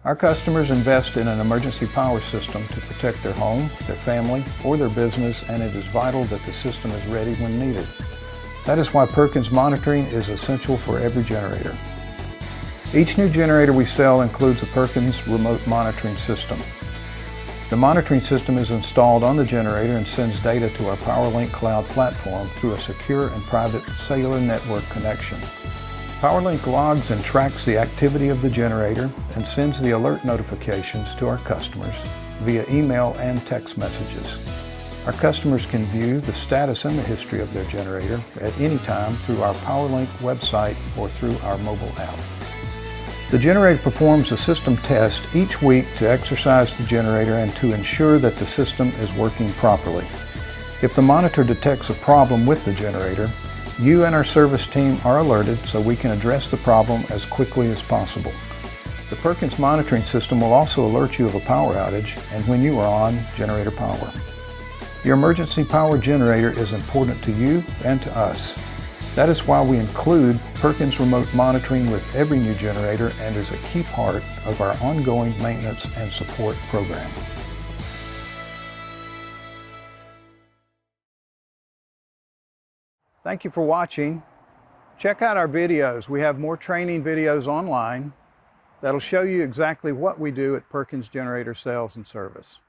Our customers invest in an emergency power system to protect their home, their family, or their business, and it is vital that the system is ready when needed. That is why Perkins monitoring is essential for every generator. Each new generator we sell includes a Perkins remote monitoring system. The monitoring system is installed on the generator and sends data to our PowerLink cloud platform through a secure and private cellular network connection. PowerLink logs and tracks the activity of the generator and sends the alert notifications to our customers via email and text messages. Our customers can view the status and the history of their generator at any time through our PowerLink website or through our mobile app. The generator performs a system test each week to exercise the generator and to ensure that the system is working properly. If the monitor detects a problem with the generator, you and our service team are alerted so we can address the problem as quickly as possible. The Perkins monitoring system will also alert you of a power outage and when you are on generator power. Your emergency power generator is important to you and to us. That is why we include Perkins remote monitoring with every new generator and is a key part of our ongoing maintenance and support program. Thank you for watching. Check out our videos. We have more training videos online that'll show you exactly what we do at Perkins Generator Sales and Service.